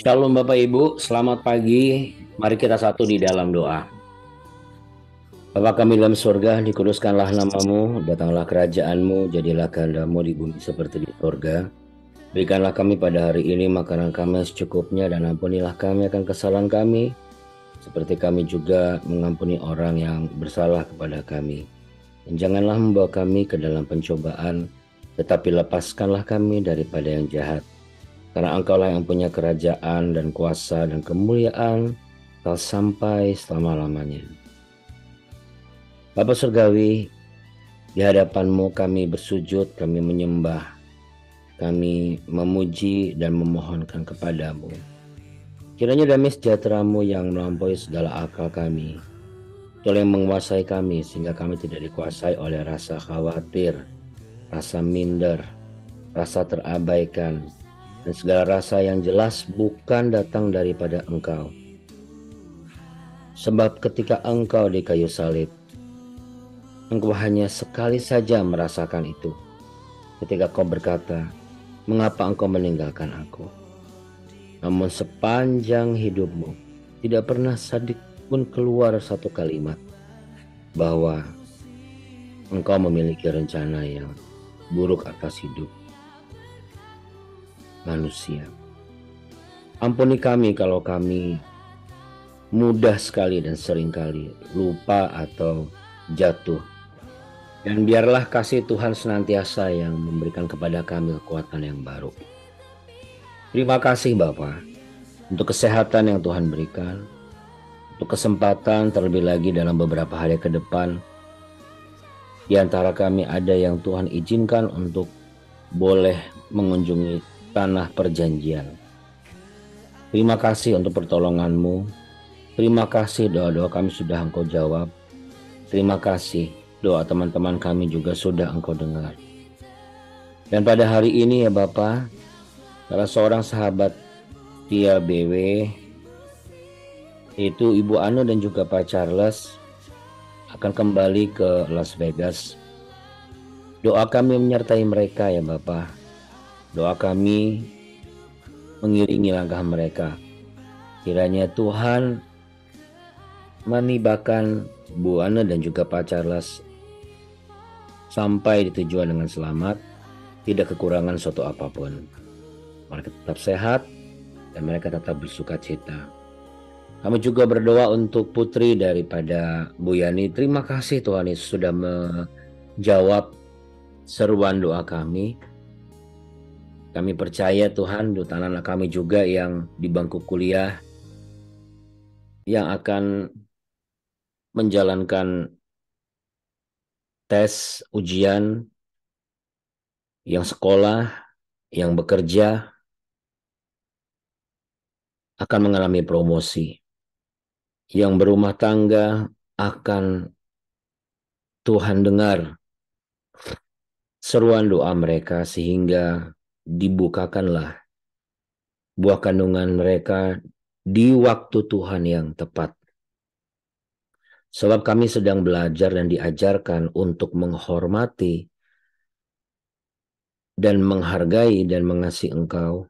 Shalom Bapak Ibu, selamat pagi. Mari kita satu di dalam doa. Bapa kami dalam surga, dikuduskanlah namamu, datanglah kerajaanmu, jadilah kehendakmu di bumi seperti di surga. Berikanlah kami pada hari ini makanan kami secukupnya dan ampunilah kami akan kesalahan kami, seperti kami juga mengampuni orang yang bersalah kepada kami. Dan janganlah membawa kami ke dalam pencobaan, tetapi lepaskanlah kami daripada yang jahat. Karena Engkaulah yang punya kerajaan dan kuasa dan kemuliaan kekal sampai selama-lamanya. Bapa Surgawi, di hadapan-Mu kami bersujud, kami menyembah, kami memuji dan memohonkan kepadamu. Kiranya damai sejahtera-Mu yang melampaui segala akal kami, Tuhan yang menguasai kami sehingga kami tidak dikuasai oleh rasa khawatir, rasa minder, rasa terabaikan, dan segala rasa yang jelas bukan datang daripada Engkau. Sebab ketika Engkau di kayu salib, Engkau hanya sekali saja merasakan itu. Ketika Kau berkata, "Mengapa Engkau meninggalkan aku?" Namun sepanjang hidupmu, tidak pernah sedikit pun keluar satu kalimat bahwa Engkau memiliki rencana yang buruk atas hidup manusia. Ampuni kami kalau kami mudah sekali dan seringkali lupa atau jatuh. Dan biarlah kasih Tuhan senantiasa yang memberikan kepada kami kekuatan yang baru. Terima kasih Bapa untuk kesehatan yang Tuhan berikan, untuk kesempatan terlebih lagi dalam beberapa hari ke depan. Di antara kami ada yang Tuhan izinkan untuk boleh mengunjungi tanah perjanjian. Terima kasih untuk pertolongan-Mu. Terima kasih doa-doa kami sudah Engkau jawab. Terima kasih doa teman-teman kami juga sudah Engkau dengar. Dan pada hari ini ya Bapak, salah seorang sahabat Tia BW, yaitu Ibu Anu dan juga Pak Charles, akan kembali ke Las Vegas. Doa kami menyertai mereka ya Bapak. Doa kami mengiringi langkah mereka. Kiranya Tuhan menibakan Bu Anu dan juga Pak Charles sampai di tujuan dengan selamat, tidak kekurangan suatu apapun. Mereka tetap sehat dan mereka tetap bersuka cita. Kami juga berdoa untuk putri daripada Bu Yani. Terima kasih Tuhan Yesus sudah menjawab seruan doa kami. Kami percaya Tuhan untuk anak-anak kami juga yang di bangku kuliah, yang akan menjalankan tes ujian, yang sekolah, yang bekerja, akan mengalami promosi. Yang berumah tangga akan Tuhan dengar seruan doa mereka sehingga dibukakanlah buah kandungan mereka di waktu Tuhan yang tepat. Sebab kami sedang belajar dan diajarkan untuk menghormati dan menghargai dan mengasihi Engkau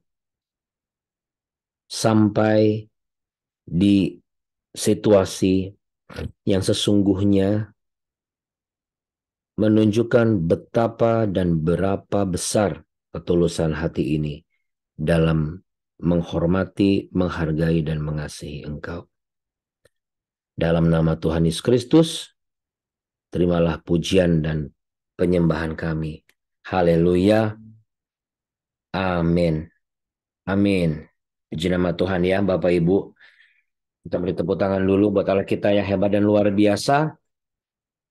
sampai di situasi yang sesungguhnya menunjukkan betapa dan berapa besar ketulusan hati ini dalam menghormati, menghargai, dan mengasihi Engkau. Dalam nama Tuhan Yesus Kristus, terimalah pujian dan penyembahan kami. Haleluya. Amin. Amin. Puji nama Tuhan ya Bapak Ibu. Kita beri tepuk tangan dulu buat Allah kita yang hebat dan luar biasa.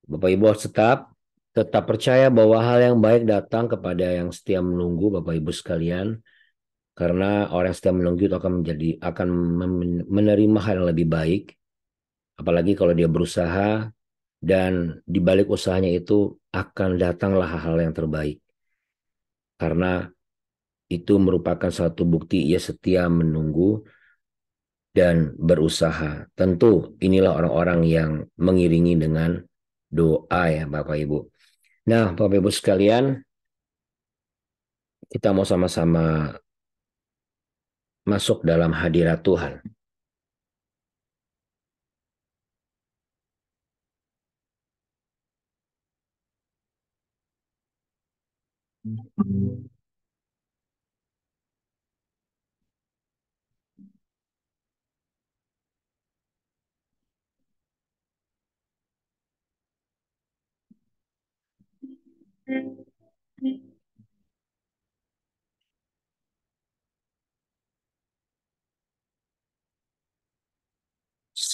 Bapak Ibu harus tetap percaya bahwa hal yang baik datang kepada yang setia menunggu Bapak Ibu sekalian. Karena orang yang setia menunggu itu akan menerima hal yang lebih baik. Apalagi kalau dia berusaha dan di balik usahanya itu akan datanglah hal-hal yang terbaik. Karena itu merupakan suatu bukti ia setia menunggu dan berusaha. Tentu inilah orang-orang yang mengiringi dengan doa ya Bapak Ibu. Nah Bapak Ibu sekalian, kita mau sama-sama masuk dalam hadirat Tuhan.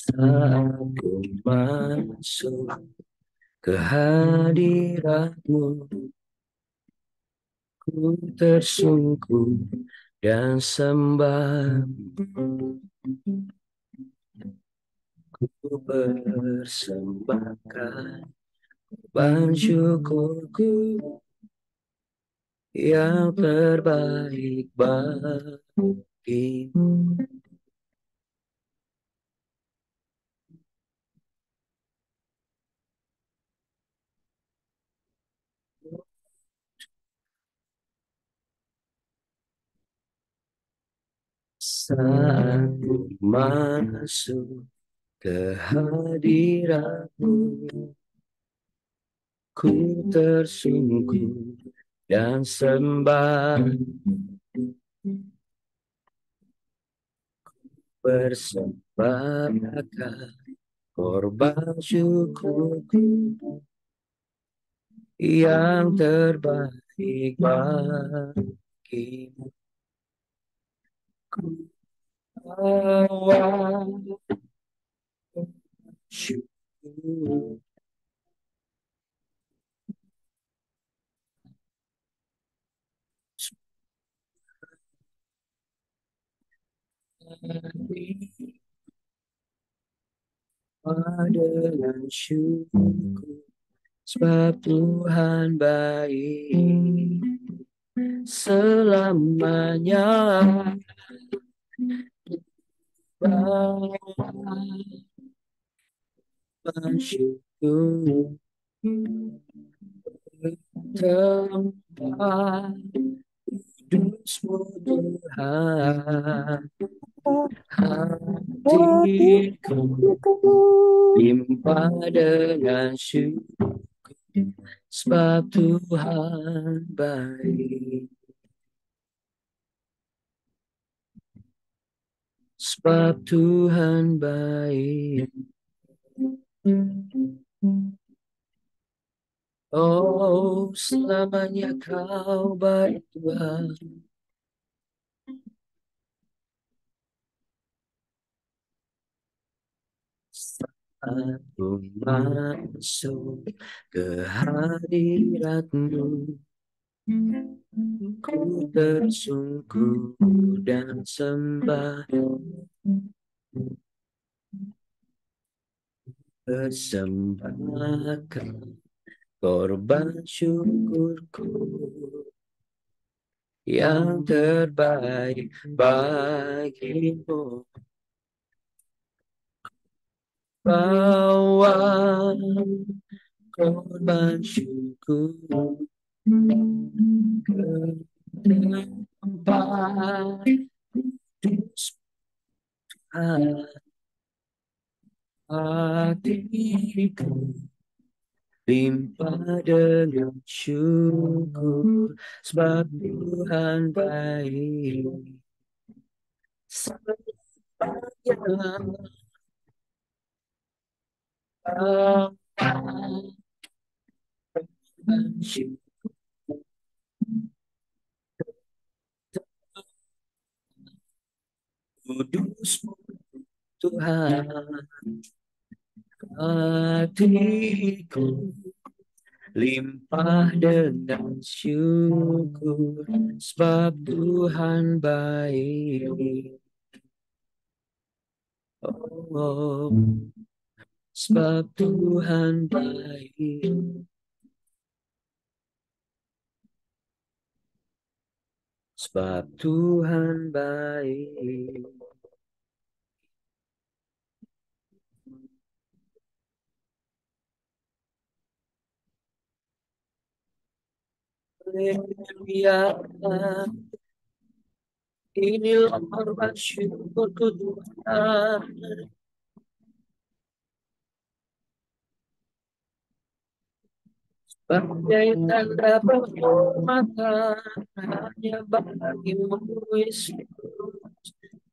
Saat ku masuk ke hadiratmu, ku tersungkur dan sembah, ku persembahkan syukurku yang terbaik bagimu. Saat ku masuk ke hadiratmu, ku tersungkur dan sembah, persembahkan korban syukurku yang terbaik bagimu. Ku bawa syukur dengan syukur, sebab Tuhan baik selamanya. Bersyukur tempat kudusmu Tuhan, hatiku limpah dengan syukur, sebab Tuhan baik, sebab Tuhan baik. Oh, selamanya kau baik Tuhan. Aku masuk ke hadiratmu, ku tersungkur dan sembah, persembahkan korban syukurku yang terbaik bagimu. Bawa korban syukur ke tempat kudus hatiku, limpah dengan syukur, sebab Tuhan baik selamanya. Kudusmu Tuhan, hatiku limpah dengan syukur, sebab Tuhan baik. Oh, sebab Tuhan baik, sebab Tuhan baik. Haleluya, Inilah korban syukurku Tuhan. Bagai tanda penghormatan hanya bagimu Yesus.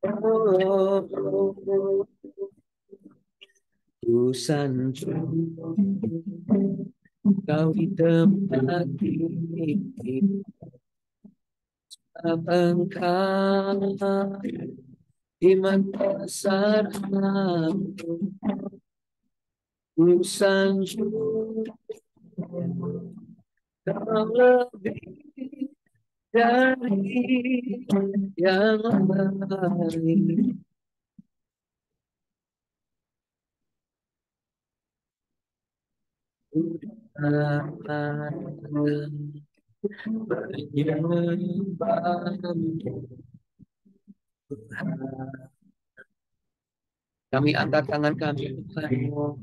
Oh, ku sanjung kau di tempat ini. Engkau iman besar aku. Ku sanjung kau lebih dari yang lain. Kami angkat tangan kami sanjung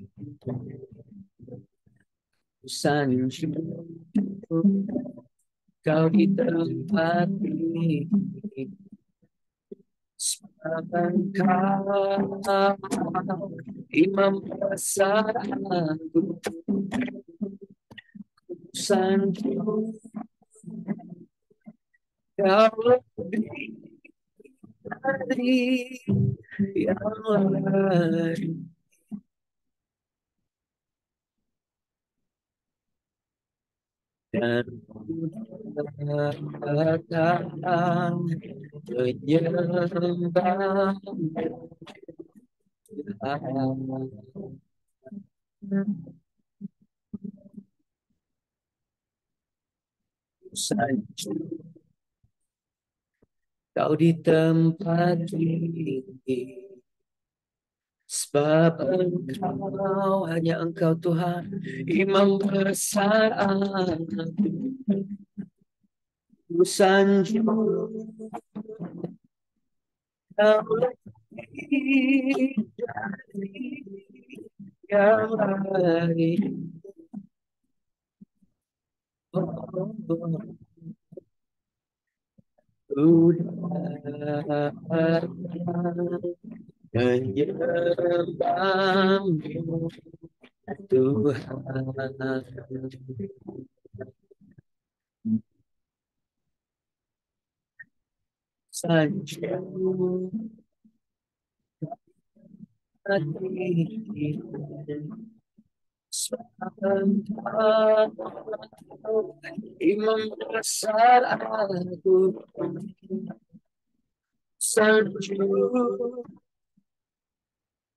kau di tempat ini. Engkau imam besar aku. Sanjung kau lebih dari yang lain. Dan datang menyembah sanjung kau di tempat ini. Sebab engkau, hanya engkau Tuhan, imam besar aku. Ku sanjung kau lebih dari yang lain. Udah menyembahmu Tuhan. Sanjung hati imam besar aku. Sanjung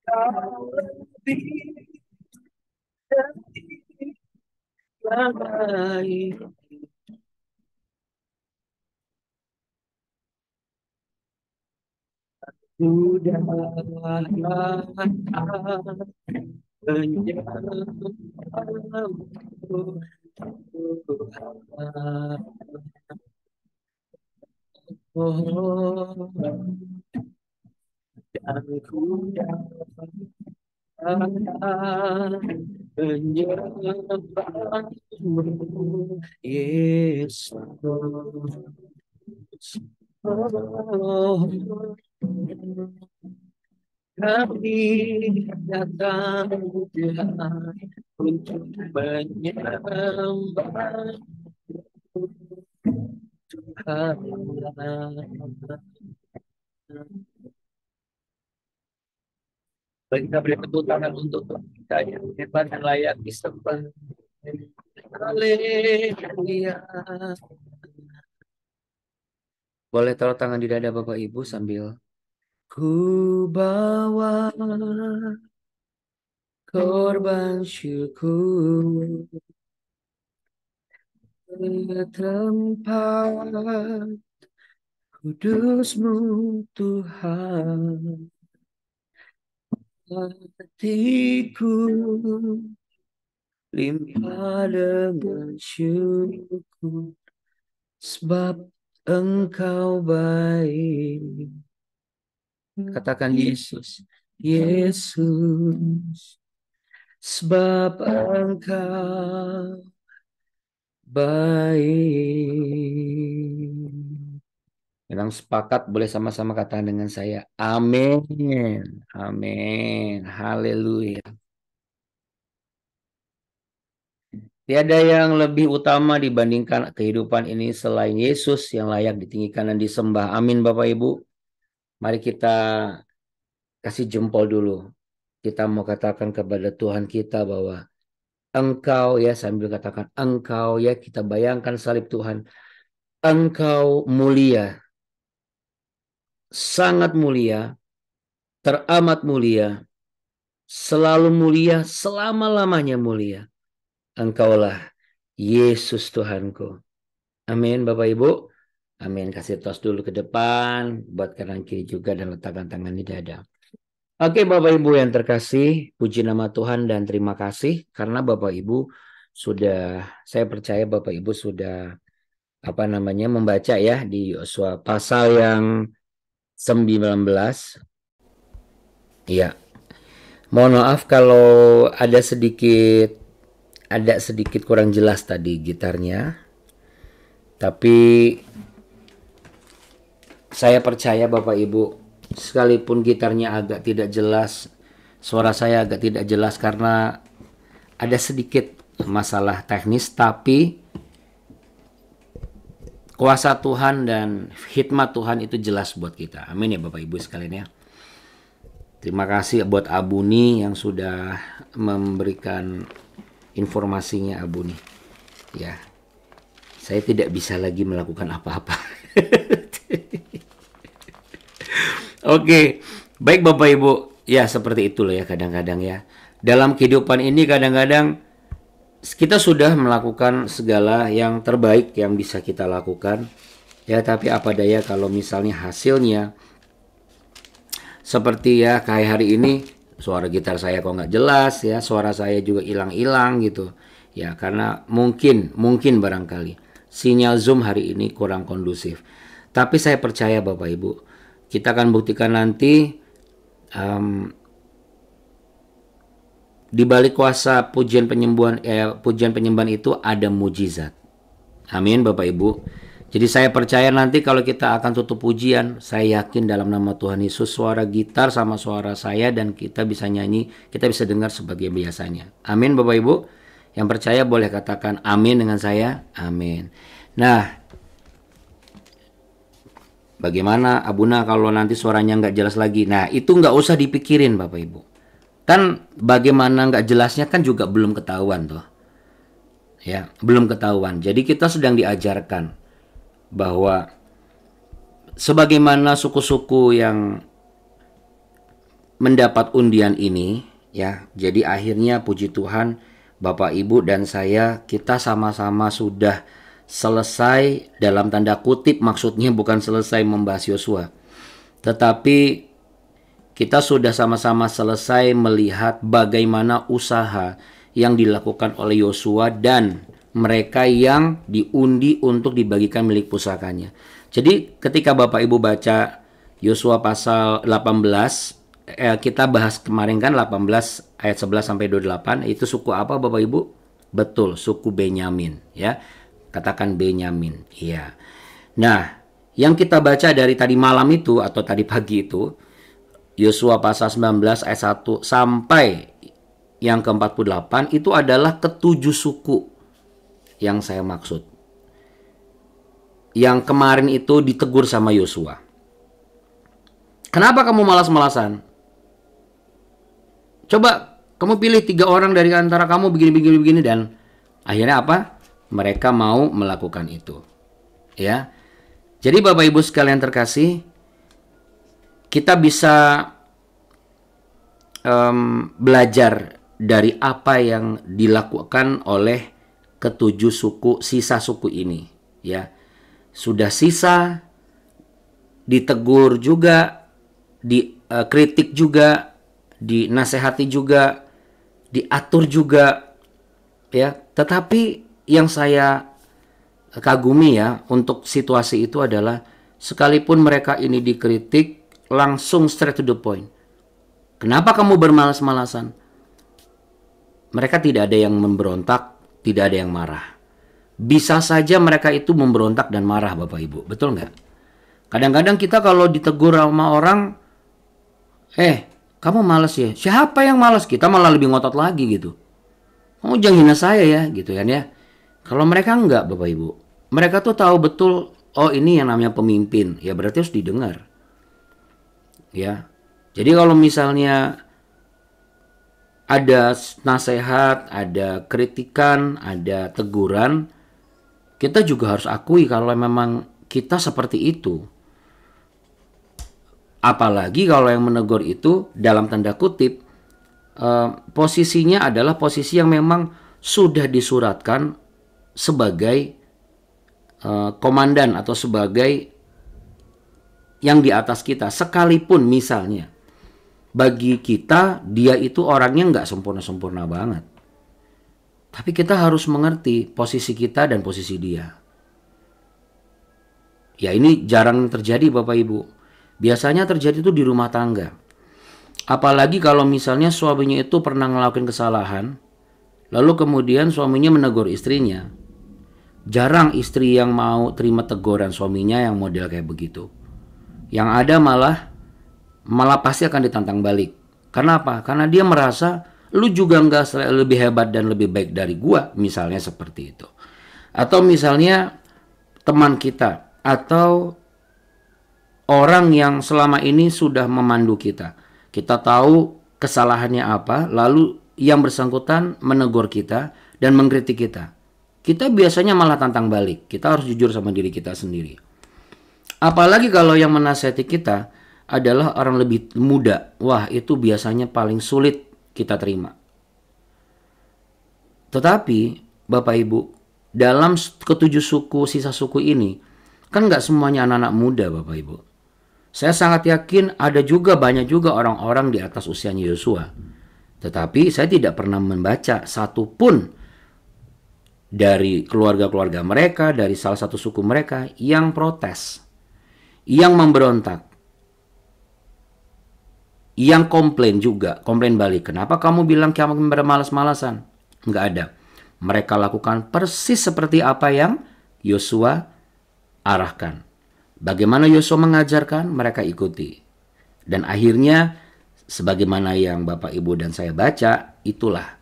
kau lebih dari yang lain. Udah menyembahmu Tuhan. Oh, dan ku menyembahmu Yesus. Oh, kami datang Tuhan untuk menyembah Tuhan. Bagi kita beri tepuk tangan untuk Tuhan kita yang hebat dan layak disembah. Haleluya. Boleh taruh tangan di dada Bapak Ibu sambil ku bawa korban syukur ke tempat kudus-Mu Tuhan. Hatiku limpah dengan syukur sebab Engkau baik. Katakan Yesus, Yesus, sebab Engkau baik. Yang sepakat boleh sama-sama katakan dengan saya. Amin. Amin. Haleluya. Tiada yang lebih utama dibandingkan kehidupan ini selain Yesus yang layak ditinggikan dan disembah. Amin Bapak Ibu. Mari kita kasih jempol dulu. Kita mau katakan kepada Tuhan kita bahwa Engkau ya, sambil katakan Engkau ya, kita bayangkan salib Tuhan. Engkau mulia, sangat mulia, teramat mulia, selalu mulia, selama-lamanya mulia. Engkaulah Yesus Tuhanku. Amin Bapak Ibu. Amin. Kasih tos dulu ke depan, buat kanan kiri juga, dan letakkan tangan di dada. Oke Bapak Ibu yang terkasih, puji nama Tuhan dan terima kasih karena Bapak Ibu sudah, saya percaya Bapak Ibu sudah membaca ya di Yosua pasal yang 19. Iya. Mohon maaf kalau ada sedikit kurang jelas tadi gitarnya. Tapi saya percaya Bapak Ibu, sekalipun gitarnya agak tidak jelas, suara saya agak tidak jelas karena ada sedikit masalah teknis, tapi kuasa Tuhan dan hikmat Tuhan itu jelas buat kita. Amin ya Bapak Ibu sekalian ya. Terima kasih buat Abuni yang sudah memberikan informasinya Abuni. Ya, saya tidak bisa lagi melakukan apa-apa. Oke, baik Bapak Ibu. Ya seperti itulah ya kadang-kadang ya. Dalam kehidupan ini kadang-kadang kita sudah melakukan segala yang terbaik yang bisa kita lakukan. Ya tapi apa daya kalau misalnya hasilnya seperti ya kayak hari ini, suara gitar saya kok nggak jelas ya, suara saya juga hilang-hilang gitu. Ya karena mungkin barangkali sinyal Zoom hari ini kurang kondusif. Tapi saya percaya Bapak Ibu, kita akan buktikan nanti di balik kuasa pujian penyembahan itu ada mujizat. Amin Bapak Ibu. Jadi saya percaya nanti kalau kita akan tutup pujian, saya yakin dalam nama Tuhan Yesus suara gitar sama suara saya dan kita bisa nyanyi, kita bisa dengar sebagai biasanya. Amin Bapak Ibu. Yang percaya boleh katakan amin dengan saya. Amin. Nah, bagaimana Abuna kalau nanti suaranya nggak jelas lagi? Nah, itu nggak usah dipikirin Bapak Ibu. Kan bagaimana nggak jelasnya kan juga belum ketahuan tuh. Ya, belum ketahuan. Jadi kita sedang diajarkan bahwa sebagaimana suku-suku yang mendapat undian ini ya. Jadi akhirnya puji Tuhan Bapak Ibu dan saya kita sama-sama sudah selesai, dalam tanda kutip maksudnya bukan selesai membahas Yosua, tetapi kita sudah sama-sama selesai melihat bagaimana usaha yang dilakukan oleh Yosua dan mereka yang diundi untuk dibagikan milik pusakanya. Jadi ketika Bapak Ibu baca Yosua pasal 18, kita bahas kemarin kan 18 ayat 11 sampai 28, itu suku apa Bapak Ibu? Betul, suku Benyamin ya. Katakan Benyamin. Iya. Nah, yang kita baca dari tadi malam itu atau tadi pagi itu Yosua pasal 19 ayat 1 sampai yang ke-48 itu adalah ketujuh suku yang saya maksud. Yang kemarin itu ditegur sama Yosua. Kenapa kamu malas-malasan? Coba kamu pilih 3 orang dari antara kamu begini dan akhirnya apa? Mereka mau melakukan itu. Ya. Jadi Bapak Ibu sekalian terkasih, kita bisa belajar dari apa yang dilakukan oleh ketujuh suku, sisa suku ini. Ya. Sudah sisa, ditegur juga, dikritik juga, dinasehati juga, diatur juga. Ya. Tetapi yang saya kagumi ya untuk situasi itu adalah sekalipun mereka ini dikritik langsung straight to the point. Kenapa kamu bermalas-malasan? Mereka tidak ada yang memberontak, tidak ada yang marah. Bisa saja mereka itu memberontak dan marah Bapak Ibu, betul nggak? Kadang-kadang kita kalau ditegur sama orang, kamu malas ya? Siapa yang malas? Kita malah lebih ngotot lagi gitu. Kamu jangan hina saya ya, gitu kan ya. Kalau mereka enggak, Bapak Ibu. Mereka tuh tahu betul, oh ini yang namanya pemimpin. Ya berarti harus didengar. Ya. Jadi kalau misalnya ada nasihat, ada kritikan, ada teguran, kita juga harus akui kalau memang kita seperti itu. Apalagi kalau yang menegur itu dalam tanda kutip, posisinya adalah posisi yang memang sudah disuratkan sebagai komandan atau sebagai yang di atas kita. Sekalipun misalnya bagi kita dia itu orangnya nggak sempurna-sempurna banget. Tapi kita harus mengerti posisi kita dan posisi dia. Ya ini jarang terjadi Bapak Ibu. Biasanya terjadi itu di rumah tangga. Apalagi kalau misalnya suaminya itu pernah ngelakuin kesalahan, lalu kemudian suaminya menegur istrinya. Jarang istri yang mau terima teguran suaminya yang model kayak begitu. Yang ada malah pasti akan ditantang balik. Karena apa? Karena dia merasa lu juga nggak lebih hebat dan lebih baik dari gua, misalnya seperti itu. Atau misalnya teman kita atau orang yang selama ini sudah memandu kita. Kita tahu kesalahannya apa, lalu yang bersangkutan menegur kita dan mengkritik kita. Kita biasanya malah tantang balik. Kita harus jujur sama diri kita sendiri. Apalagi kalau yang menasihati kita adalah orang lebih muda. Wah, itu biasanya paling sulit kita terima. Tetapi, Bapak Ibu, dalam ketujuh suku, sisa suku ini, kan nggak semuanya anak-anak muda, Bapak Ibu. Saya sangat yakin ada juga banyak juga orang-orang di atas usianya Yosua. Tetapi saya tidak pernah membaca satupun dari keluarga-keluarga mereka, dari salah satu suku mereka yang protes, yang memberontak, yang komplain juga, komplain balik. Kenapa kamu bilang kamu bermalas-malasan? Enggak ada. Mereka lakukan persis seperti apa yang Yosua arahkan. Bagaimana Yosua mengajarkan, mereka ikuti. Dan akhirnya, sebagaimana yang Bapak, Ibu, dan saya baca, itulah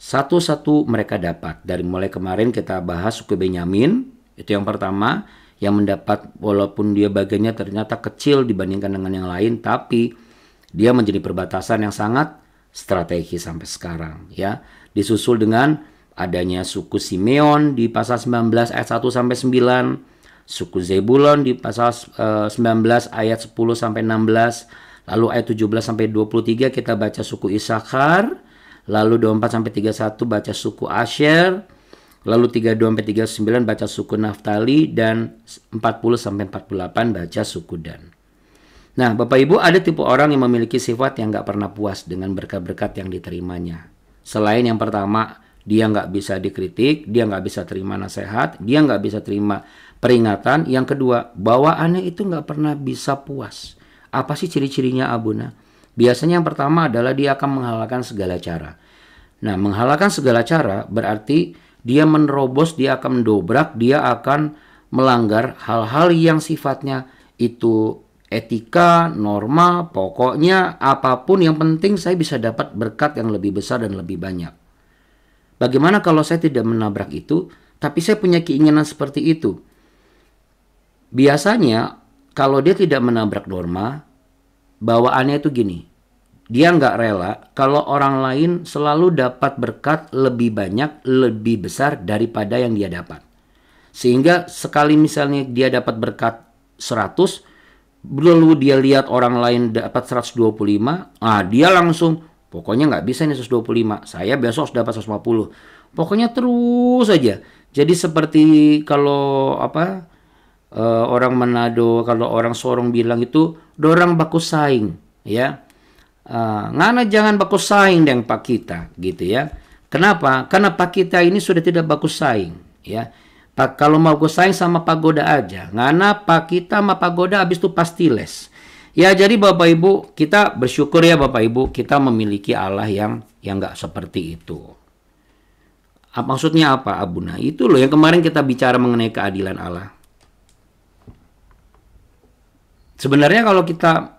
satu-satu mereka dapat. Dari mulai kemarin kita bahas suku Benyamin, itu yang pertama, yang mendapat walaupun dia bagiannya ternyata kecil dibandingkan dengan yang lain, tapi dia menjadi perbatasan yang sangat strategis sampai sekarang. Ya, disusul dengan adanya suku Simeon di pasal 19 ayat 1 sampai 9. Suku Zebulon di pasal 19 ayat 10 sampai 16, lalu ayat 17 sampai 23 kita baca suku Isakar, lalu 24 sampai 31 baca suku Asher, lalu 32 sampai 39 baca suku Naftali, dan 40 sampai 48 baca suku Dan. Nah, Bapak Ibu, ada tipe orang yang memiliki sifat yang nggak pernah puas dengan berkat-berkat yang diterimanya. Selain yang pertama, dia nggak bisa dikritik, dia nggak bisa terima nasihat, dia nggak bisa terima peringatan. Yang kedua, bawaannya itu nggak pernah bisa puas. Apa sih ciri-cirinya, Abuna? Biasanya yang pertama adalah dia akan menghalalkan segala cara. Nah, menghalalkan segala cara berarti dia menerobos, dia akan mendobrak, dia akan melanggar hal-hal yang sifatnya itu etika, norma, pokoknya apapun yang penting saya bisa dapat berkat yang lebih besar dan lebih banyak. Bagaimana kalau saya tidak menabrak itu, tapi saya punya keinginan seperti itu? Biasanya kalau dia tidak menabrak norma, bawaannya itu gini. Dia nggak rela kalau orang lain selalu dapat berkat lebih banyak, lebih besar daripada yang dia dapat. Sehingga sekali misalnya dia dapat berkat 100, lalu dia lihat orang lain dapat 125, dia langsung, pokoknya nggak bisa ini 125, saya besok harus dapat 150. Pokoknya terus saja. Jadi seperti kalau orang Manado, kalau orang Sorong bilang itu dorang baku saing, ya. Ngana jangan baku saing dengan Pak kita, gitu ya. Kenapa? Karena Pak kita ini sudah tidak baku saing, ya. Pak, kalau mau baku saing sama pagoda aja. Ngana Pak kita sama pagoda habis itu pasti les. Ya, jadi Bapak Ibu, kita bersyukur ya Bapak Ibu, kita memiliki Allah yang nggak seperti itu. Maksudnya apa, Abuna? Itu loh yang kemarin kita bicara mengenai keadilan Allah. Sebenarnya kalau kita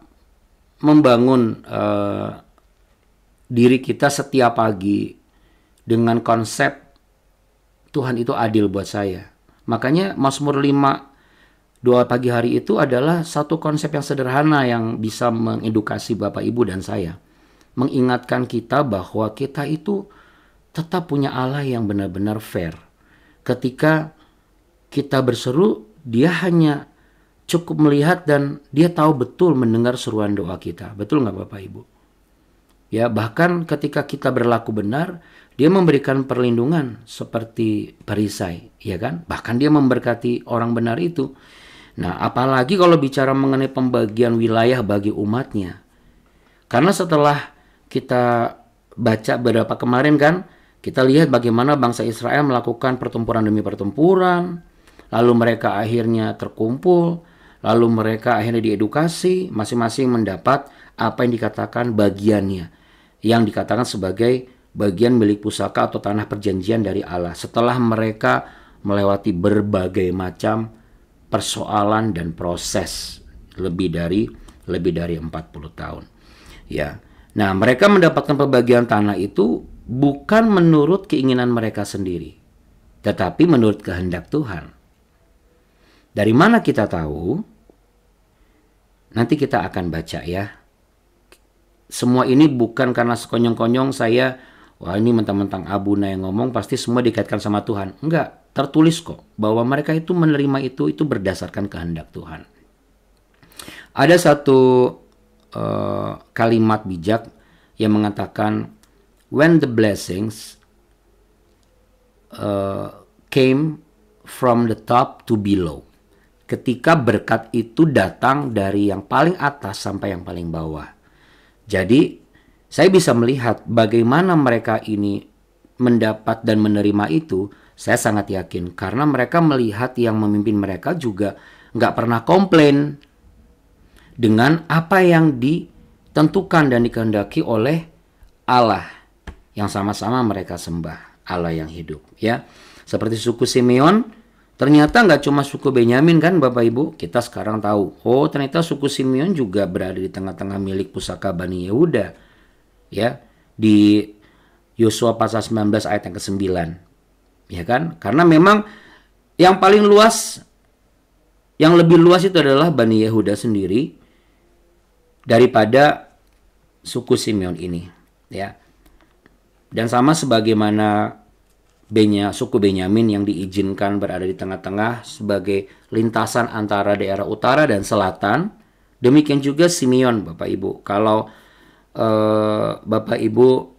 membangun diri kita setiap pagi dengan konsep Tuhan itu adil buat saya. Makanya Mazmur 5 doa pagi hari itu adalah satu konsep yang sederhana yang bisa mengedukasi Bapak Ibu dan saya. Mengingatkan kita bahwa kita itu tetap punya Allah yang benar-benar fair. Ketika kita berseru, dia hanya cukup melihat dan dia tahu betul mendengar seruan doa kita. Betul nggak Bapak Ibu? Ya, bahkan ketika kita berlaku benar, dia memberikan perlindungan seperti perisai, ya kan? Bahkan dia memberkati orang benar itu. Nah, apalagi kalau bicara mengenai pembagian wilayah bagi umatnya. Karena setelah kita baca beberapa kemarin kan, kita lihat bagaimana bangsa Israel melakukan pertempuran demi pertempuran, lalu mereka akhirnya terkumpul, lalu mereka akhirnya diedukasi, masing-masing mendapat apa yang dikatakan bagiannya, yang dikatakan sebagai bagian milik pusaka atau tanah perjanjian dari Allah. Setelah mereka melewati berbagai macam persoalan dan proses lebih dari 40 tahun. Ya. Nah, mereka mendapatkan pembagian tanah itu bukan menurut keinginan mereka sendiri, tetapi menurut kehendak Tuhan. Dari mana kita tahu? Nanti kita akan baca ya. Semua ini bukan karena sekonyong-konyong saya, wah ini mentang-mentang Abuna yang ngomong pasti semua dikaitkan sama Tuhan. Enggak, tertulis kok bahwa mereka itu menerima itu berdasarkan kehendak Tuhan. Ada satu kalimat bijak yang mengatakan, when the blessings came from the top to below. Ketika berkat itu datang dari yang paling atas sampai yang paling bawah. Jadi saya bisa melihat bagaimana mereka ini mendapat dan menerima itu. Saya sangat yakin karena mereka melihat yang memimpin mereka juga nggak pernah komplain dengan apa yang ditentukan dan dikehendaki oleh Allah yang sama-sama mereka sembah, Allah yang hidup. Ya, seperti suku Simeon. Ternyata nggak cuma suku Benyamin kan Bapak Ibu, kita sekarang tahu. Oh ternyata suku Simeon juga berada di tengah-tengah milik pusaka Bani Yehuda. Ya, di Yosua pasal 19 ayat yang ke-9. Ya kan? Karena memang yang paling luas, yang lebih luas itu adalah Bani Yehuda sendiri daripada suku Simeon ini. Ya. Dan sama sebagaimana suku Benyamin yang diizinkan berada di tengah-tengah sebagai lintasan antara daerah utara dan selatan. Demikian juga Simeon, Bapak Ibu. Kalau Bapak Ibu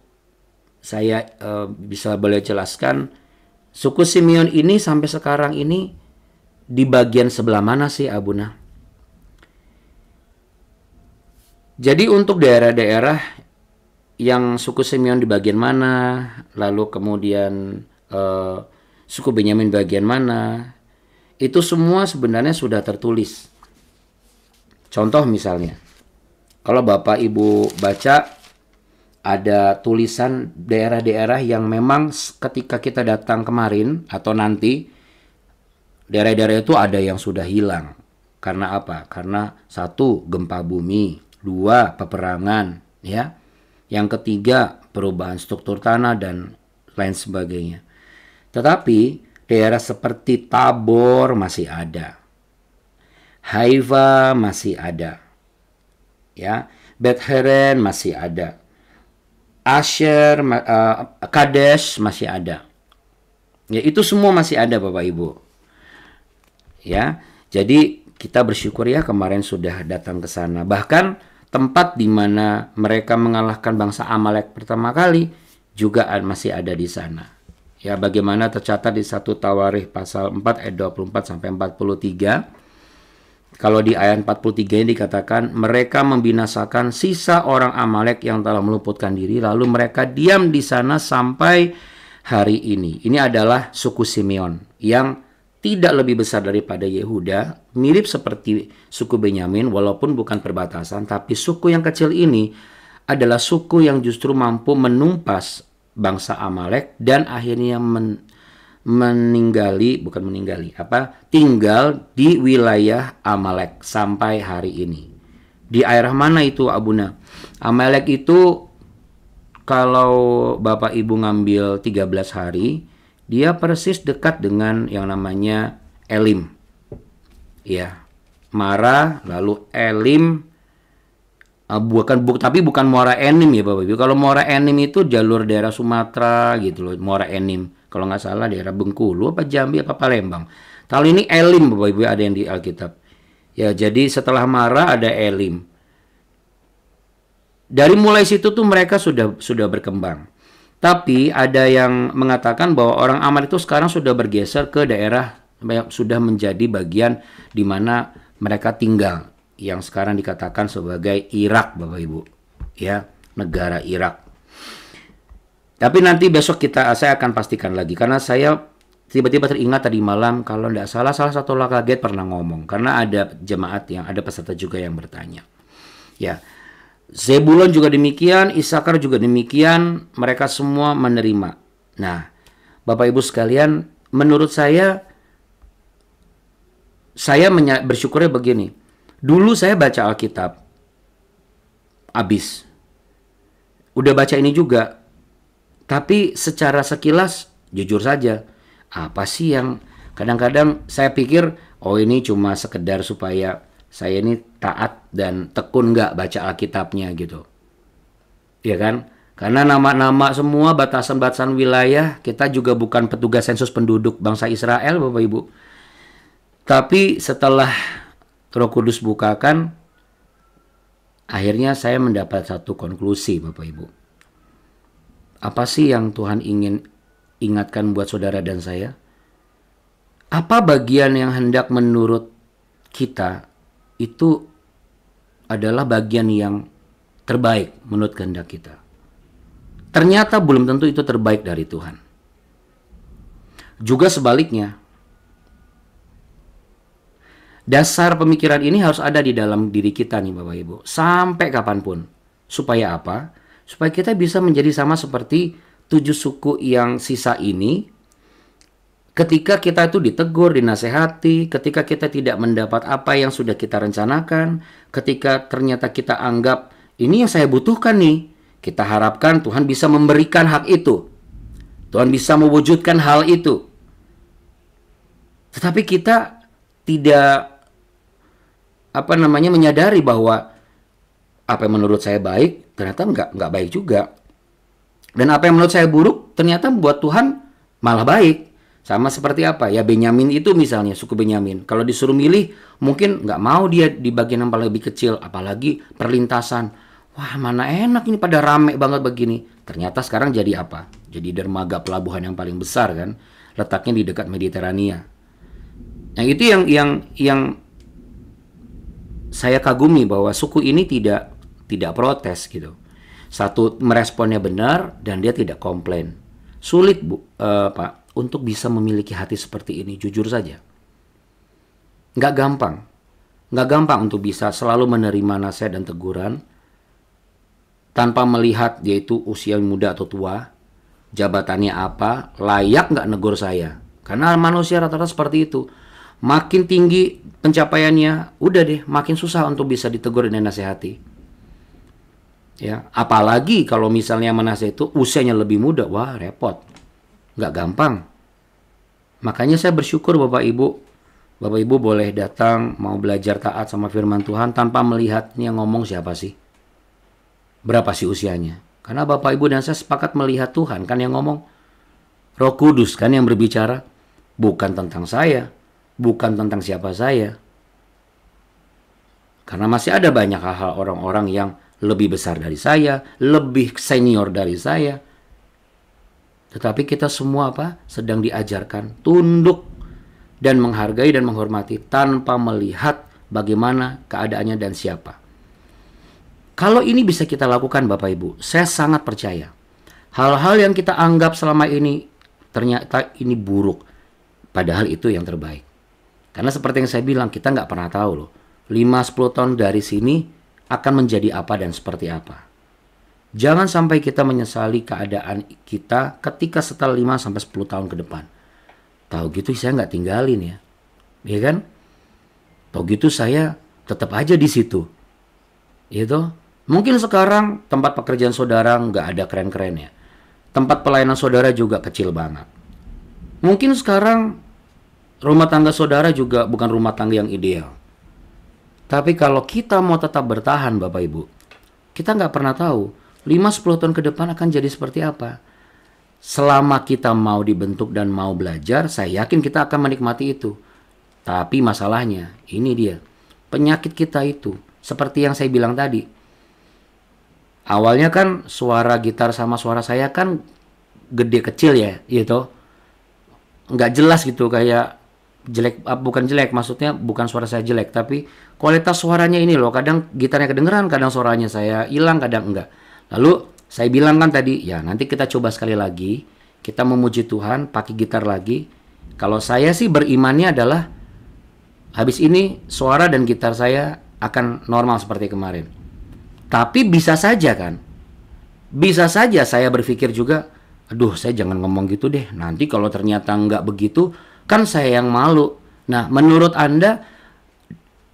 saya bisa boleh jelaskan, suku Simeon ini sampai sekarang ini di bagian sebelah mana sih Abuna? Jadi untuk daerah-daerah yang suku Simeon di bagian mana, lalu kemudian suku Benyamin bagian mana, itu semua sebenarnya sudah tertulis. Contoh misalnya, kalau Bapak Ibu baca ada tulisan daerah-daerah yang memang ketika kita datang kemarin atau nanti, daerah-daerah itu ada yang sudah hilang. Karena apa? Karena satu, gempa bumi, dua, peperangan, ya. Yang ketiga, perubahan struktur tanah dan lain sebagainya. Tetapi daerah seperti Tabor masih ada. Haifa masih ada. Ya, Bethheren masih ada. Asher, Kadesh masih ada. Ya, itu semua masih ada Bapak Ibu. Ya, jadi kita bersyukur ya kemarin sudah datang ke sana. Bahkan tempat di mana mereka mengalahkan bangsa Amalek pertama kali juga masih ada di sana. Ya, bagaimana tercatat di 1 Tawarikh pasal 4 ayat 24 sampai 43. Kalau di ayat 43 ini dikatakan mereka membinasakan sisa orang Amalek yang telah meluputkan diri, lalu mereka diam di sana sampai hari ini. Ini adalah suku Simeon yang tidak lebih besar daripada Yehuda, mirip seperti suku Benyamin walaupun bukan perbatasan, tapi suku yang kecil ini adalah suku yang justru mampu menumpas bangsa Amalek dan akhirnya tinggal di wilayah Amalek sampai hari ini. Di daerah mana itu Abuna? Amalek itu kalau Bapak Ibu ngambil 13 hari, dia persis dekat dengan yang namanya Elim. Ya, Mara lalu Elim, tapi bukan Muara Enim ya Bapak Ibu. Kalau Muara Enim itu jalur daerah Sumatera gitu loh, Muara Enim. Kalau nggak salah daerah Bengkulu apa Jambi apa Palembang. Kalau ini Elim Bapak Ibu, ada yang di Alkitab. Ya, jadi setelah Mara ada Elim. Dari mulai situ tuh mereka sudah berkembang. Tapi ada yang mengatakan bahwa orang Amalek itu sekarang sudah bergeser ke daerah, sudah menjadi bagian di mana mereka tinggal, yang sekarang dikatakan sebagai Irak Bapak Ibu. Ya, negara Irak. Tapi nanti besok saya akan pastikan lagi, karena saya tiba-tiba teringat tadi malam, kalau tidak salah satu Lakaget pernah ngomong, karena ada jemaat ada peserta juga yang bertanya. Ya, Zebulon juga demikian, Isakar juga demikian, mereka semua menerima. Nah, Bapak Ibu sekalian, menurut saya bersyukurnya begini. Dulu saya baca Alkitab, habis. Udah baca ini juga, tapi secara sekilas, jujur saja, apa sih yang kadang-kadang saya pikir, oh ini cuma sekedar supaya saya ini taat dan tekun nggak baca Alkitabnya gitu. Ya kan? Karena nama-nama semua batasan-batasan wilayah, kita juga bukan petugas sensus penduduk bangsa Israel Bapak Ibu. Tapi setelah Roh Kudus bukakan, akhirnya saya mendapat satu konklusi Bapak Ibu. Apa sih yang Tuhan ingin ingatkan buat saudara dan saya? Apa bagian yang hendak menurut kita itu adalah bagian yang terbaik menurut kehendak kita? Ternyata belum tentu itu terbaik dari Tuhan. Juga sebaliknya, dasar pemikiran ini harus ada di dalam diri kita nih Bapak Ibu, sampai kapanpun. Supaya apa? Supaya kita bisa menjadi sama seperti 7 suku yang sisa ini. Ketika kita itu ditegur, dinasehati, ketika kita tidak mendapat apa yang sudah kita rencanakan, ketika ternyata kita anggap ini yang saya butuhkan nih, kita harapkan Tuhan bisa memberikan hak itu. Tuhan bisa mewujudkan hal itu. Tetapi kita tidak menyadari bahwa apa yang menurut saya baik ternyata nggak baik juga. Dan apa yang menurut saya buruk ternyata buat Tuhan malah baik. Sama seperti apa? Ya Benyamin itu misalnya, suku Benyamin. Kalau disuruh milih, mungkin nggak mau dia di bagian yang paling lebih kecil. Apalagi perlintasan. Wah, mana enak ini pada rame banget begini. Ternyata sekarang jadi apa? Jadi dermaga pelabuhan yang paling besar kan. Letaknya di dekat Mediterania. Nah itu yang saya kagumi, bahwa suku ini tidak protes gitu. Satu, meresponnya benar dan dia tidak komplain. Sulit Pak, untuk bisa memiliki hati seperti ini, jujur saja. Nggak gampang untuk bisa selalu menerima nasihat dan teguran tanpa melihat yaitu usia muda atau tua, jabatannya apa, layak nggak negur saya. Karena manusia rata-rata seperti itu. Makin tinggi pencapaiannya, udah deh makin susah untuk bisa ditegur dan nasihati. Ya, apalagi kalau misalnya menasihati itu usianya lebih muda, wah repot. Nggak gampang. Makanya saya bersyukur Bapak Ibu boleh datang mau belajar taat sama firman Tuhan tanpa melihatnya ngomong siapa sih, berapa sih usianya. Karena Bapak Ibu dan saya sepakat melihat Tuhan kan yang ngomong, Roh Kudus kan yang berbicara, bukan tentang saya, bukan tentang siapa saya. Karena masih ada banyak hal-hal orang-orang yang lebih besar dari saya, lebih senior dari saya. Tetapi kita semua sedang diajarkan tunduk dan menghargai dan menghormati tanpa melihat bagaimana keadaannya dan siapa. Kalau ini bisa kita lakukan Bapak Ibu, saya sangat percaya. Hal-hal yang kita anggap selama ini ternyata ini buruk, padahal itu yang terbaik. Karena seperti yang saya bilang, kita nggak pernah tahu loh, 5-10 tahun dari sini akan menjadi apa dan seperti apa. Jangan sampai kita menyesali keadaan kita ketika setelah 5-10 tahun ke depan. Tahu gitu saya nggak tinggalin ya. Ya kan? Tahu gitu saya tetap aja di situ. Gitu. Mungkin sekarang tempat pekerjaan saudara nggak ada keren-kerennya. Tempat pelayanan saudara juga kecil banget. Mungkin sekarang rumah tangga saudara juga bukan rumah tangga yang ideal. Tapi kalau kita mau tetap bertahan Bapak Ibu, kita nggak pernah tahu 5-10 tahun ke depan akan jadi seperti apa. Selama kita mau dibentuk dan mau belajar, saya yakin kita akan menikmati itu. Tapi masalahnya, ini dia. Penyakit kita itu, seperti yang saya bilang tadi. Awalnya kan suara gitar sama suara saya kan gede kecil ya, gitu. Nggak jelas gitu, kayak jelek, bukan jelek, maksudnya bukan suara saya jelek, tapi kualitas suaranya ini loh, kadang gitarnya kedengeran, kadang suaranya saya hilang, kadang enggak. Lalu saya bilang kan tadi, ya nanti kita coba sekali lagi, kita memuji Tuhan, pakai gitar lagi. Kalau saya sih berimannya adalah, habis ini suara dan gitar saya akan normal seperti kemarin. Tapi bisa saja kan, bisa saja saya berpikir juga, aduh saya jangan ngomong gitu deh, nanti kalau ternyata nggak begitu, kan saya yang malu. Nah, menurut Anda,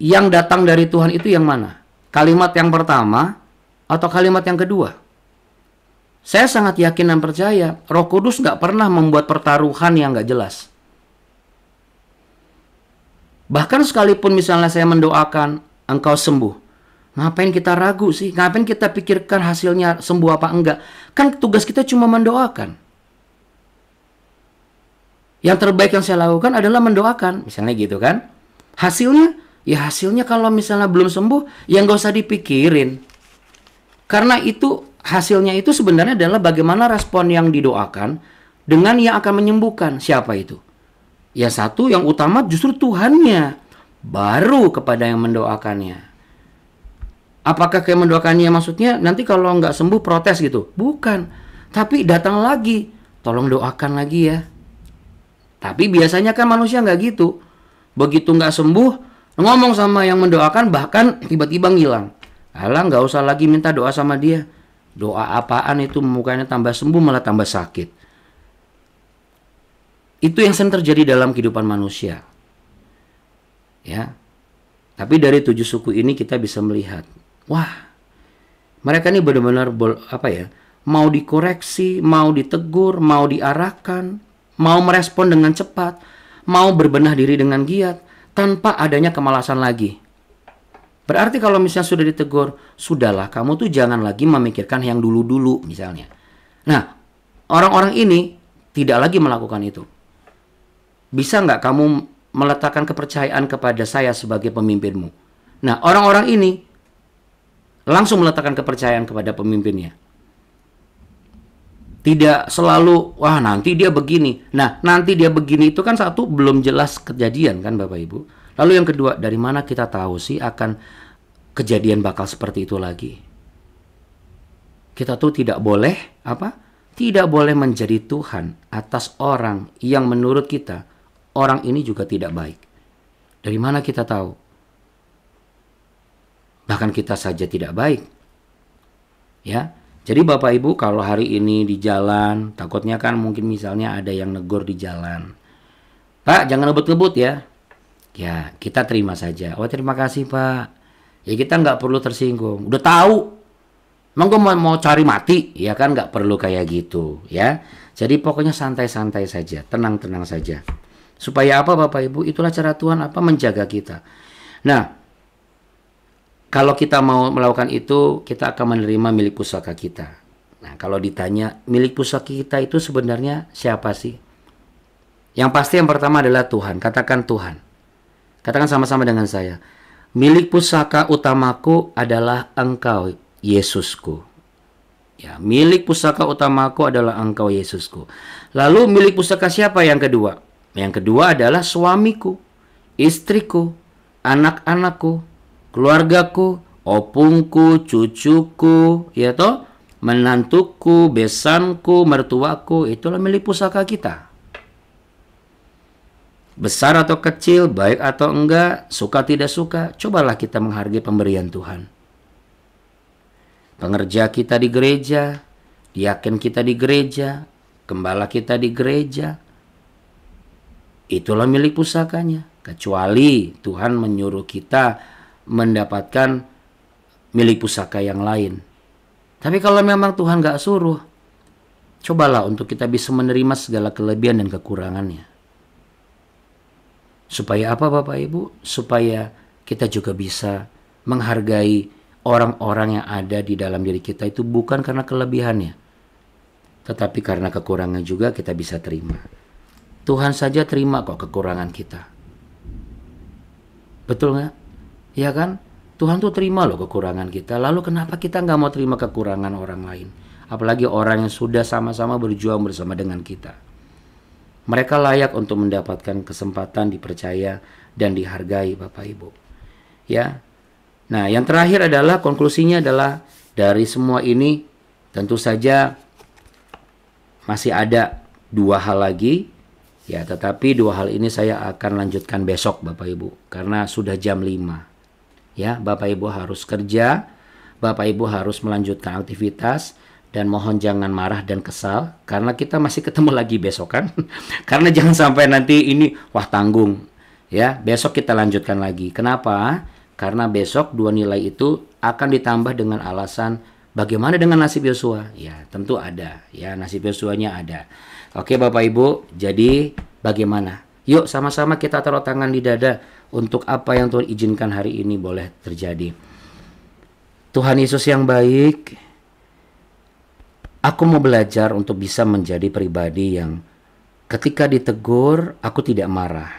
yang datang dari Tuhan itu yang mana? Kalimat yang pertama atau kalimat yang kedua? Saya sangat yakin dan percaya, Roh Kudus nggak pernah membuat pertaruhan yang nggak jelas. Bahkan sekalipun misalnya saya mendoakan, engkau sembuh. Ngapain kita ragu sih? Ngapain kita pikirkan hasilnya sembuh apa enggak? Kan tugas kita cuma mendoakan. Yang terbaik yang saya lakukan adalah mendoakan. Misalnya gitu kan. Hasilnya? Ya hasilnya kalau misalnya belum sembuh, ya nggak usah dipikirin. Karena itu, hasilnya itu sebenarnya adalah bagaimana respon yang didoakan dengan yang akan menyembuhkan. Siapa itu? Ya satu, yang utama justru Tuhannya. Baru kepada yang mendoakannya. Apakah kayak mendoakannya maksudnya nanti kalau nggak sembuh protes gitu? Bukan. Tapi datang lagi. Tolong doakan lagi ya. Tapi biasanya kan manusia nggak gitu. Begitu nggak sembuh, ngomong sama yang mendoakan bahkan tiba-tiba ngilang. Alah nggak usah lagi minta doa sama dia. Doa apaan itu, mukanya tambah sembuh malah tambah sakit. Itu yang sering terjadi dalam kehidupan manusia. Ya. Tapi dari 7 suku ini kita bisa melihat. Wah, mereka ini benar-benar mau dikoreksi, mau ditegur, mau diarahkan, mau merespon dengan cepat, mau berbenah diri dengan giat, tanpa adanya kemalasan lagi. Berarti kalau misalnya sudah ditegur, sudahlah kamu tuh jangan lagi memikirkan yang dulu-dulu misalnya. Nah, orang-orang ini tidak lagi melakukan itu. Bisa nggak kamu meletakkan kepercayaan kepada saya sebagai pemimpinmu? Nah, orang-orang ini langsung meletakkan kepercayaan kepada pemimpinnya. Tidak selalu, wah nanti dia begini. Nah, nanti dia begini itu kan satu, belum jelas kejadian kan Bapak Ibu. Lalu yang kedua, dari mana kita tahu sih akan kejadian bakal seperti itu lagi? Kita tuh tidak boleh, tidak boleh menjadi Tuhan atas orang yang menurut kita, orang ini juga tidak baik. Dari mana kita tahu? Bahkan kita saja tidak baik. Ya. Jadi Bapak Ibu kalau hari ini di jalan, takutnya kan mungkin misalnya ada yang negur di jalan. Pak, jangan ngebut-ngebut ya. Ya, kita terima saja. Oh, terima kasih Pak. Ya kita nggak perlu tersinggung. Udah tahu. Emang gue mau cari mati? Ya kan nggak perlu kayak gitu. Ya. Jadi pokoknya santai-santai saja. Tenang-tenang saja. Supaya apa Bapak Ibu? Itulah cara Tuhan menjaga kita. Nah, kalau kita mau melakukan itu, kita akan menerima milik pusaka kita. Nah, kalau ditanya, milik pusaka kita itu sebenarnya siapa sih? Yang pasti yang pertama adalah Tuhan. Katakan Tuhan. Katakan sama-sama dengan saya. Milik pusaka utamaku adalah Engkau, Yesusku. Ya, milik pusaka utamaku adalah Engkau, Yesusku. Lalu milik pusaka siapa yang kedua? Yang kedua adalah suamiku, istriku, anak-anakku, keluargaku, opungku, cucuku, ya toh, menantuku, besanku, mertuaku, itulah milik pusaka kita. Besar atau kecil, baik atau enggak, suka tidak suka, cobalah kita menghargai pemberian Tuhan. Pengerja kita di gereja, diaken kita di gereja, gembala kita di gereja, itulah milik pusakanya. Kecuali Tuhan menyuruh kita mendapatkan milik pusaka yang lain. Tapi kalau memang Tuhan gak suruh, cobalah untuk kita bisa menerima segala kelebihan dan kekurangannya. Supaya apa Bapak Ibu? Supaya kita juga bisa menghargai orang-orang yang ada di dalam diri kita itu bukan karena kelebihannya, tetapi karena kekurangan juga kita bisa terima. Tuhan saja terima kok kekurangan kita. Betul gak? Ya kan? Tuhan tuh terima loh kekurangan kita. Lalu kenapa kita gak mau terima kekurangan orang lain? Apalagi orang yang sudah sama-sama berjuang bersama dengan kita. Mereka layak untuk mendapatkan kesempatan dipercaya dan dihargai Bapak Ibu. Ya. Nah, yang terakhir adalah konklusinya adalah dari semua ini tentu saja masih ada 2 hal lagi. Ya, tetapi 2 hal ini saya akan lanjutkan besok Bapak Ibu, karena sudah jam 5. Ya, Bapak Ibu harus kerja, Bapak Ibu harus melanjutkan aktivitas, dan mohon jangan marah dan kesal karena kita masih ketemu lagi besok kan. Karena jangan sampai nanti ini wah tanggung. Ya, besok kita lanjutkan lagi. Kenapa? Karena besok 2 nilai itu akan ditambah dengan alasan bagaimana dengan nasib Yosua? Ya, tentu ada. Ya, nasib Yosuanya ada. Oke Bapak Ibu, jadi bagaimana? Yuk sama-sama kita taruh tangan di dada untuk apa yang Tuhan izinkan hari ini boleh terjadi. Tuhan Yesus yang baik, aku mau belajar untuk bisa menjadi pribadi yang ketika ditegur, aku tidak marah.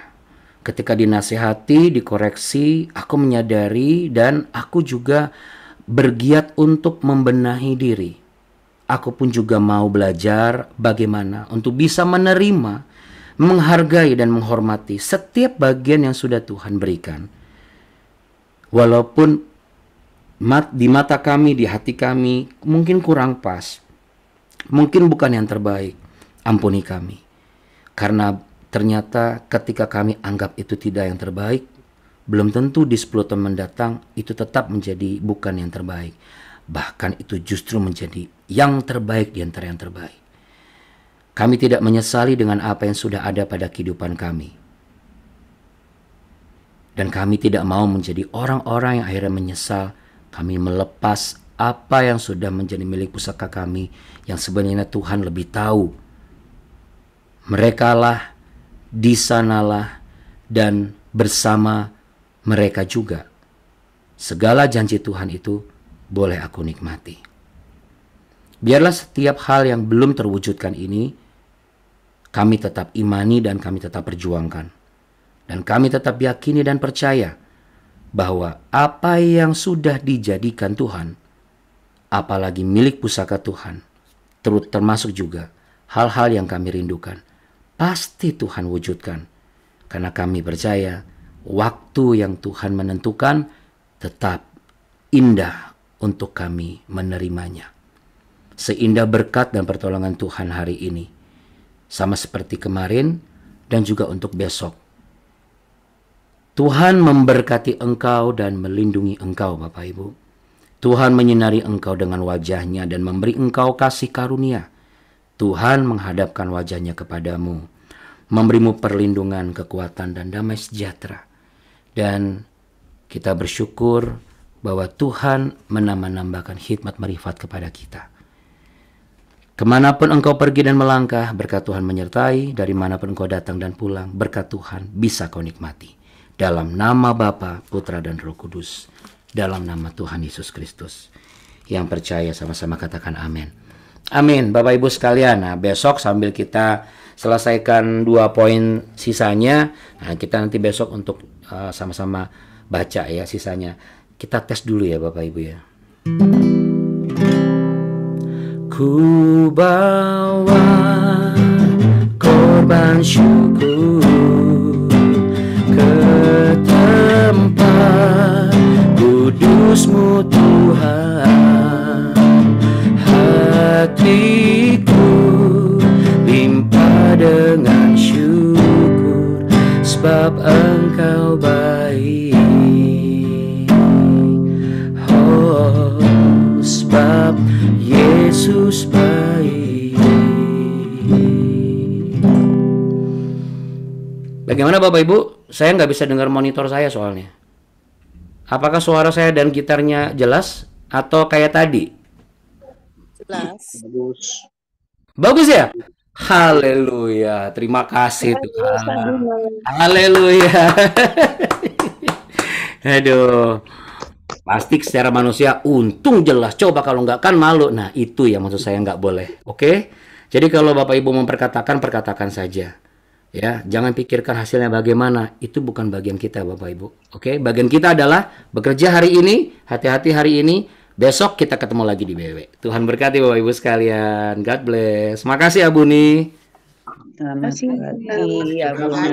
Ketika dinasihati, dikoreksi, aku menyadari dan aku juga bergiat untuk membenahi diri. Aku pun juga mau belajar bagaimana untuk bisa menerima, menghargai dan menghormati setiap bagian yang sudah Tuhan berikan. Walaupun di mata kami, di hati kami mungkin kurang pas, mungkin bukan yang terbaik, ampuni kami. Karena ternyata ketika kami anggap itu tidak yang terbaik, belum tentu di 10 tahun mendatang itu tetap menjadi bukan yang terbaik. Bahkan itu justru menjadi yang terbaik di antara yang terbaik. Kami tidak menyesali dengan apa yang sudah ada pada kehidupan kami. Dan kami tidak mau menjadi orang-orang yang akhirnya menyesal. Kami melepas apa yang sudah menjadi milik pusaka kami, yang sebenarnya Tuhan lebih tahu. Merekalah, di sanalah, dan bersama mereka juga. Segala janji Tuhan itu boleh aku nikmati. Biarlah setiap hal yang belum terwujudkan ini kami tetap imani dan kami tetap perjuangkan. Dan kami tetap yakini dan percaya bahwa apa yang sudah dijadikan Tuhan, apalagi milik pusaka Tuhan, termasuk juga hal-hal yang kami rindukan, pasti Tuhan wujudkan. Karena kami percaya waktu yang Tuhan menentukan tetap indah untuk kami menerimanya. Seindah berkat dan pertolongan Tuhan hari ini, sama seperti kemarin dan juga untuk besok. Tuhan memberkati engkau dan melindungi engkau Bapak Ibu. Tuhan menyinari engkau dengan wajahnya dan memberi engkau kasih karunia. Tuhan menghadapkan wajahnya kepadamu, memberimu perlindungan, kekuatan, dan damai sejahtera. Dan kita bersyukur bahwa Tuhan menambah-nambahkan hikmat marifat kepada kita. Kemanapun engkau pergi dan melangkah, berkat Tuhan menyertai. Dari manapun engkau datang dan pulang, berkat Tuhan bisa kau nikmati. Dalam nama Bapa, Putra, dan Roh Kudus. Dalam nama Tuhan Yesus Kristus. Yang percaya sama-sama katakan amin. Amin. Bapak Ibu sekalian, nah besok sambil kita selesaikan 2 poin sisanya, nah kita nanti besok untuk sama-sama baca ya sisanya. Kita tes dulu ya Bapak Ibu ya. Ku bawa korban syukur ke tempat kudus-Mu Tuhan. Hatiku limpah dengan syukur sebab Engkau baik. Oh, sebab Yesus baik. Bagaimana Bapak Ibu? Saya nggak bisa dengar monitor saya soalnya. Apakah suara saya dan gitarnya jelas atau kayak tadi? Jelas. Bagus. Bagus ya? Haleluya. Terima kasih Bagus, Tuhan. Abuna. Haleluya. Aduh. Pasti secara manusia untung jelas. Coba kalau nggak kan malu. Nah itu ya maksud saya nggak boleh. Oke? Jadi kalau Bapak Ibu memperkatakan, perkatakan saja. Ya, jangan pikirkan hasilnya bagaimana. Itu bukan bagian kita Bapak Ibu. Oke? Bagian kita adalah bekerja hari ini, hati-hati hari ini. Besok kita ketemu lagi di BW. Tuhan berkati Bapak Ibu sekalian. God bless. Makasih Abuni. Selamat Kasih. pagi, Abuna.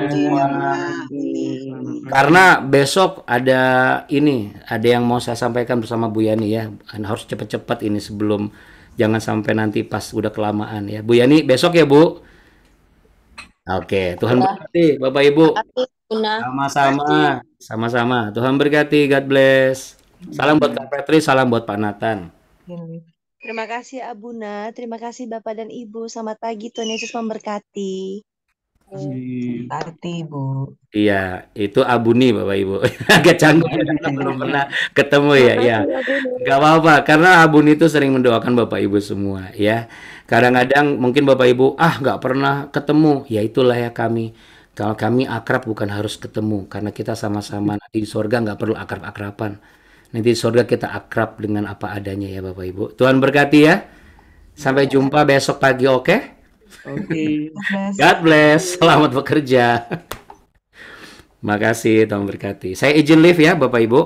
Karena besok ada ada yang mau saya sampaikan bersama Bu Yani ya. Harus cepat-cepat ini sebelum jangan sampai nanti pas udah kelamaan ya. Bu Yani besok ya Bu. Oke, Tuhan berkati Bapak Ibu. Makasih, Abuna. Sama-sama, sama-sama. Tuhan berkati. God bless. Salam buat Kak Petri, salam buat Pak Nathan. Terima kasih Abuna, terima kasih Bapak dan Ibu. Selamat pagi, Tuhan Yesus memberkati. Berkati, Bu. Iya, itu Abuni Bapak Ibu. Agak canggung ya, karena belum pernah ketemu ya. Ya, nggak apa-apa, karena Abuni itu sering mendoakan Bapak Ibu semua ya. Kadang-kadang mungkin Bapak Ibu, nggak pernah ketemu. Ya itulah ya kami. Kalau kami akrab bukan harus ketemu, karena kita sama-sama nanti di surga nggak perlu akrab-akraban. Nanti di surga kita akrab dengan apa adanya ya Bapak Ibu. Tuhan berkati ya. Sampai jumpa besok pagi, oke? Oke. God bless. Selamat bekerja. Makasih, Tuhan berkati. Saya izin live ya Bapak Ibu.